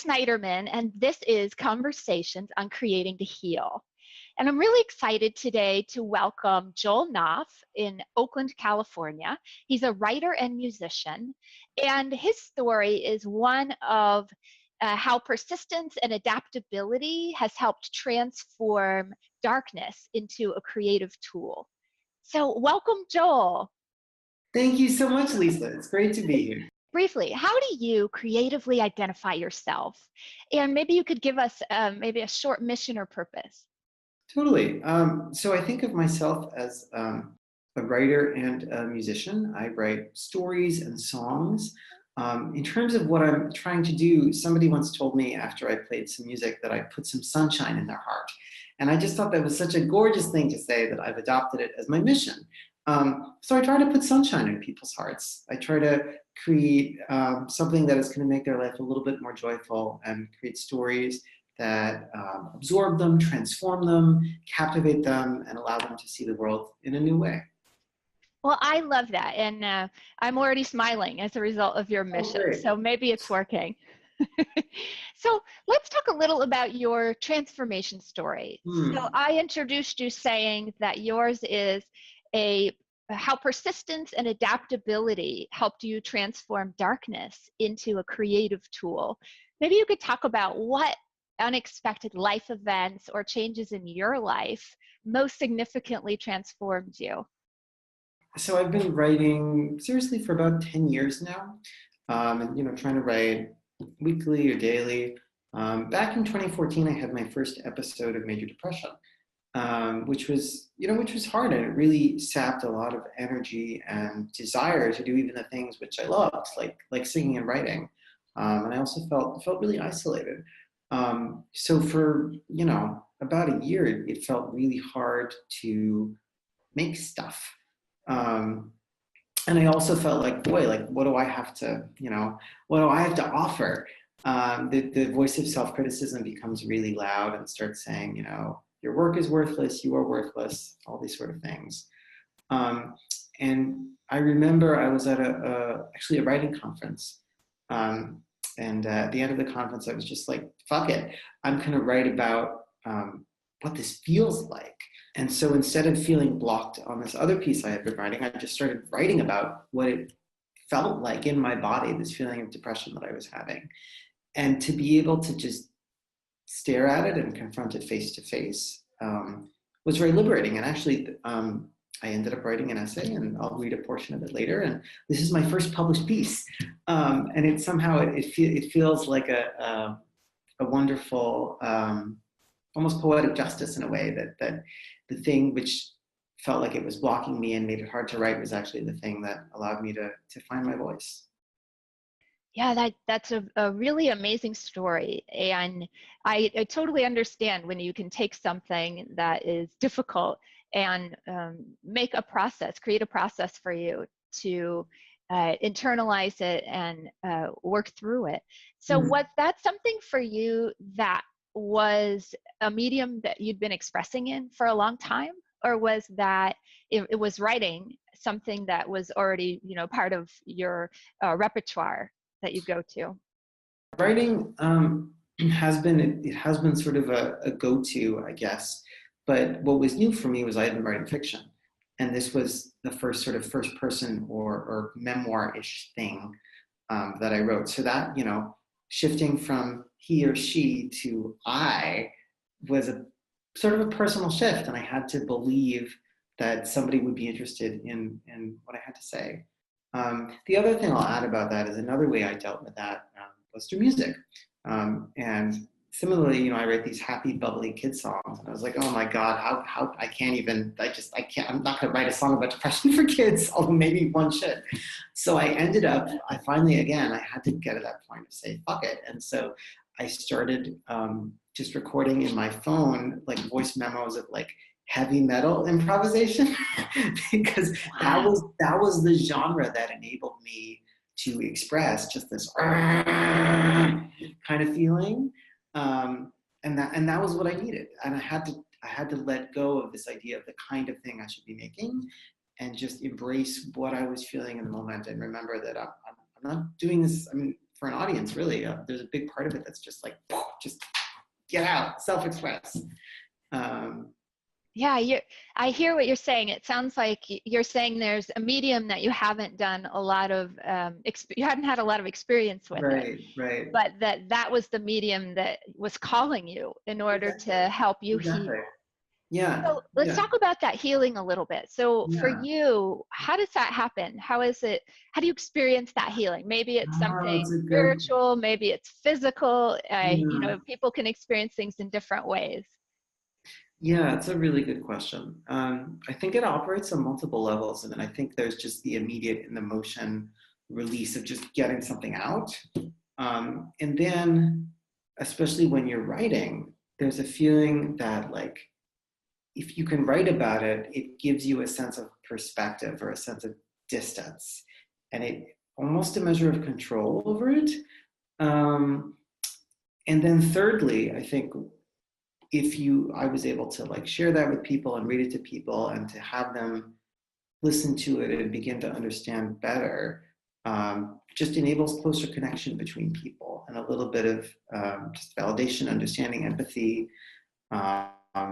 Snyderman, and this is Conversations on Creating to Heal. And I'm really excited today to welcome Joel Knopf in Oakland, California. He's a writer and musician, and his story is one of how persistence and adaptability has helped transform darkness into a creative tool. So welcome, Joel. Thank you so much, Lisa. It's great to be here. Briefly, how do you creatively identify yourself? And maybe you could give us maybe a short mission or purpose. Totally. So I think of myself as a writer and a musician. I write stories and songs. In terms of what I'm trying to do, somebody once told me after I played some music that I put some sunshine in their heart. And I just thought that was such a gorgeous thing to say that I've adopted it as my mission. So I try to put sunshine in people's hearts. I try to create something that is going to make their life a little bit more joyful and create stories that absorb them, transform them, captivate them, and allow them to see the world in a new way. Well, I love that. And I'm already smiling as a result of your mission. Great. So maybe it's working. So let's talk a little about your transformation story. So I introduced you saying that yours is how persistence and adaptability helped you transform darkness into a creative tool. Maybe you could talk about what unexpected life events or changes in your life most significantly transformed you. So I've been writing seriously for about 10 years now, and trying to write weekly or daily. Back in 2014, I had my first episode of major depression. Which was hard, and it really sapped a lot of energy and desire to do even the things which I loved, like singing and writing. And I also felt really isolated. So for about a year, it felt really hard to make stuff. And I also felt like, boy, what do I have to offer? The voice of self-criticism becomes really loud and starts saying, your work is worthless, you are worthless, all these sort of things. And I remember I was at actually a writing conference. And at the end of the conference, I was just like, fuck it. I'm going to write about what this feels like. And so instead of feeling blocked on this other piece I had been writing, I just started writing about what it felt like in my body, this feeling of depression that I was having. And to be able to just stare at it and confront it face to face was very liberating. And actually, I ended up writing an essay, and I'll read a portion of it later. And this is my first published piece, and it somehow it feels like a wonderful, almost poetic justice in a way that the thing which felt like it was blocking me and made it hard to write was actually the thing that allowed me to find my voice. Yeah, that's a really amazing story. And I totally understand when you can take something that is difficult and create a process for you to internalize it and work through it. So was that something for you that was a medium that you'd been expressing in for a long time? Or was that it was writing something that was already, part of your repertoire that you go to? Writing has been sort of a go-to, I guess. But what was new for me was I had been writing fiction, and this was the first sort of first person or memoir-ish thing that I wrote. So that shifting from he or she to I was a sort of a personal shift, and I had to believe that somebody would be interested in what I had to say. The other thing I'll add about that is another way I dealt with that was through music. And similarly, I write these happy, bubbly kid songs, and I was like, oh my God, how I can't, I'm not gonna write a song about depression for kids, although maybe one should. So I finally, again, I had to get to that point of say, fuck it. And so I started just recording in my phone, like voice memos of like heavy metal improvisation because that was the genre that enabled me to express just this kind of feeling, and that was what I needed. And I had to let go of this idea of the kind of thing I should be making, and just embrace what I was feeling in the moment, and remember that I'm not doing this. I mean, for an audience, really. There's a big part of it that's just like, just get out, self-express. Yeah, I hear what you're saying. It sounds like you're saying there's a medium that you haven't done a lot of, you hadn't had a lot of experience with it, Right. but that was the medium that was calling you in order to help you Exactly. heal. Yeah. So let's talk about that healing a little bit. So for Yeah. you, how does that happen? How do you experience that healing? Maybe it's Oh, it's something a good, spiritual, maybe it's physical. yeah. People can experience things in different ways. Yeah, it's a really good question. I think it operates on multiple levels. And then I think there's just the immediate in the motion release of just getting something out. And then, especially when you're writing, there's a feeling that, like, if you can write about it, it gives you a sense of perspective or a sense of distance, and it almost a measure of control over it. Um, and then thirdly, I think I was able to like share that with people and read it to people and to have them listen to it and begin to understand better, just enables closer connection between people and a little bit of just validation, understanding, empathy.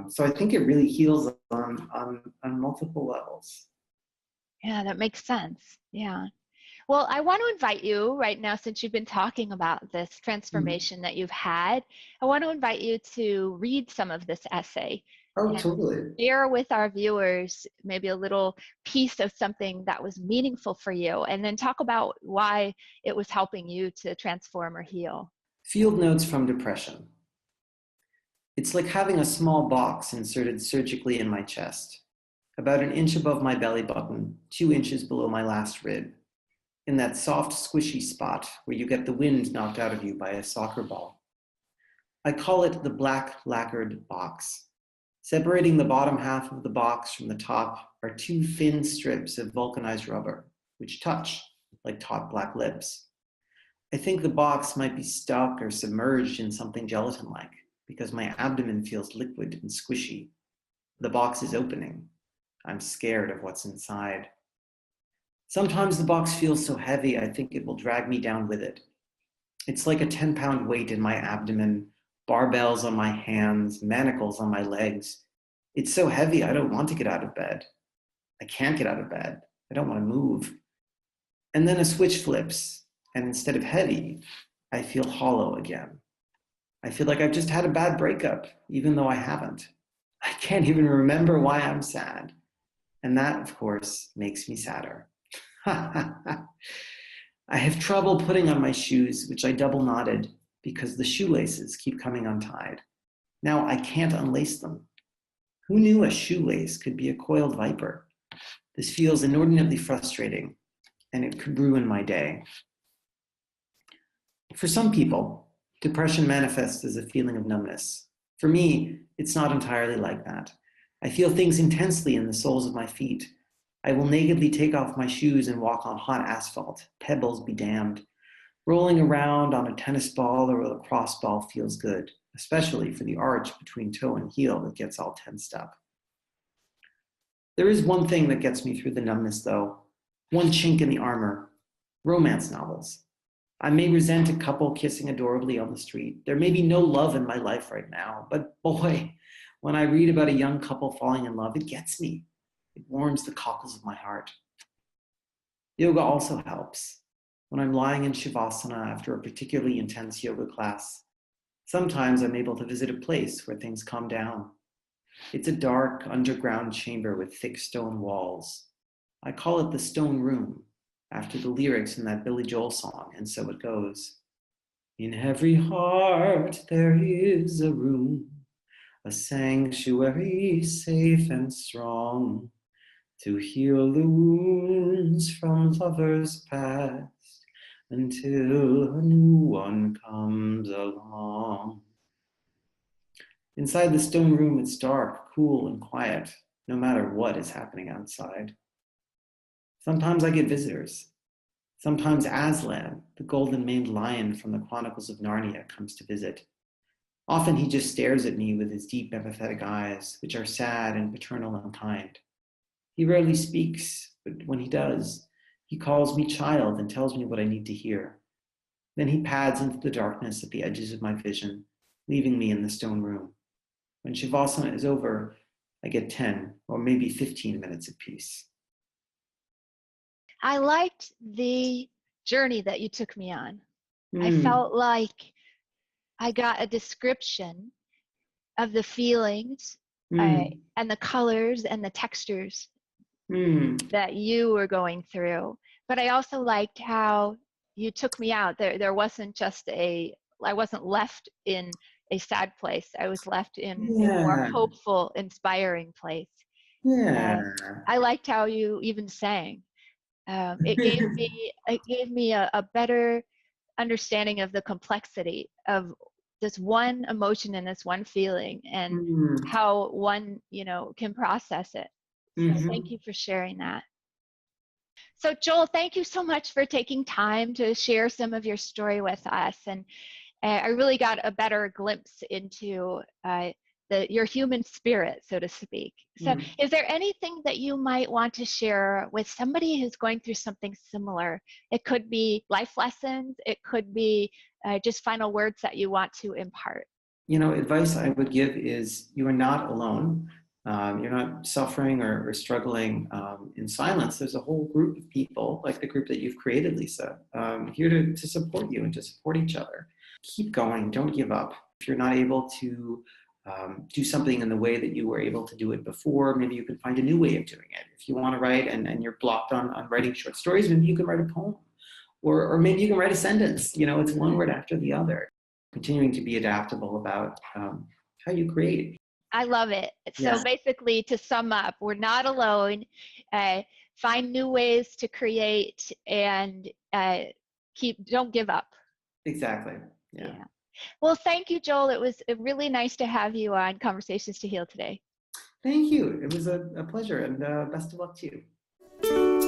So I think it really heals on multiple levels. Yeah, that makes sense. Yeah. Well, I want to invite you right now, since you've been talking about this transformation that you've had, I want to invite you to read some of this essay Oh, and totally. share with our viewers maybe a little piece of something that was meaningful for you, and then talk about why it was helping you to transform or heal. Field notes from depression. It's like having a small box inserted surgically in my chest, about an inch above my belly button, 2 inches below my last rib, in that soft, squishy spot where you get the wind knocked out of you by a soccer ball. I call it the black lacquered box. Separating the bottom half of the box from the top are 2 thin strips of vulcanized rubber, which touch like taut black lips. I think the box might be stuck or submerged in something gelatin-like, because my abdomen feels liquid and squishy. The box is opening. I'm scared of what's inside. Sometimes the box feels so heavy I think it will drag me down with it. It's like a 10-pound weight in my abdomen, barbells on my hands, manacles on my legs. It's so heavy I don't want to get out of bed. I can't get out of bed. I don't want to move. And then a switch flips, and instead of heavy, I feel hollow again. I feel like I've just had a bad breakup, even though I haven't. I can't even remember why I'm sad. And that, of course, makes me sadder. I have trouble putting on my shoes, which I double knotted because the shoelaces keep coming untied. Now I can't unlace them. Who knew a shoelace could be a coiled viper? This feels inordinately frustrating, and it could ruin my day. For some people, depression manifests as a feeling of numbness. For me, it's not entirely like that. I feel things intensely in the soles of my feet. I will nakedly take off my shoes and walk on hot asphalt, pebbles be damned. Rolling around on a tennis ball or a lacrosse ball feels good, especially for the arch between toe and heel that gets all tensed up. There is one thing that gets me through the numbness, though. One chink in the armor. Romance novels. I may resent a couple kissing adorably on the street. There may be no love in my life right now, but boy, when I read about a young couple falling in love, it gets me. It warms the cockles of my heart. Yoga also helps. When I'm lying in Shavasana after a particularly intense yoga class, sometimes I'm able to visit a place where things calm down. It's a dark, underground chamber with thick stone walls. I call it the stone room, after the lyrics in that Billy Joel song, And So It Goes. In every heart there is a room, a sanctuary safe and strong, to heal the wounds from lovers past until a new one comes along. Inside the stone room, it's dark, cool, and quiet, no matter what is happening outside. Sometimes I get visitors. Sometimes Aslan, the golden-maned lion from the Chronicles of Narnia, comes to visit. Often he just stares at me with his deep, empathetic eyes, which are sad and paternal and kind. He rarely speaks, but when he does, he calls me child and tells me what I need to hear. Then he pads into the darkness at the edges of my vision, leaving me in the stone room. When Shavasana is over, I get 10 or maybe 15 minutes of peace. I liked the journey that you took me on. I Mm, felt like I got a description of the feelings mm, and the colors and the textures mm, that you were going through. But I also liked how you took me out. There wasn't just I wasn't left in a sad place. I was left in a more yeah, hopeful, inspiring place. Uh, yeah. I liked how you even sang. It gave me a better understanding of the complexity of this one emotion and this one feeling and Mm, how one, can process it. So thank mhm. you for sharing that. So Joel, thank you so much for taking time to share some of your story with us. And I really got a better glimpse into your human spirit, so to speak. So Mm. is there anything that you might want to share with somebody who's going through something similar? It could be life lessons. It could be just final words that you want to impart. Advice I would give is you are not alone. You're not suffering or struggling in silence. There's a whole group of people, like the group that you've created, Lisa, here to support you and to support each other. Keep going. Don't give up. If you're not able to do something in the way that you were able to do it before, maybe you can find a new way of doing it. If you want to write and you're blocked on writing short stories, maybe you can write a poem. Or maybe you can write a sentence. It's one word after the other. Continuing to be adaptable about how you create. I love it. So Yes, basically, to sum up, we're not alone. Uh, find new ways to create and don't give up. exactly. Yeah. Yeah. Well, thank you, Joel. It was really nice to have you on Conversations to Heal today. Thank you. It was a pleasure, and best of luck to you.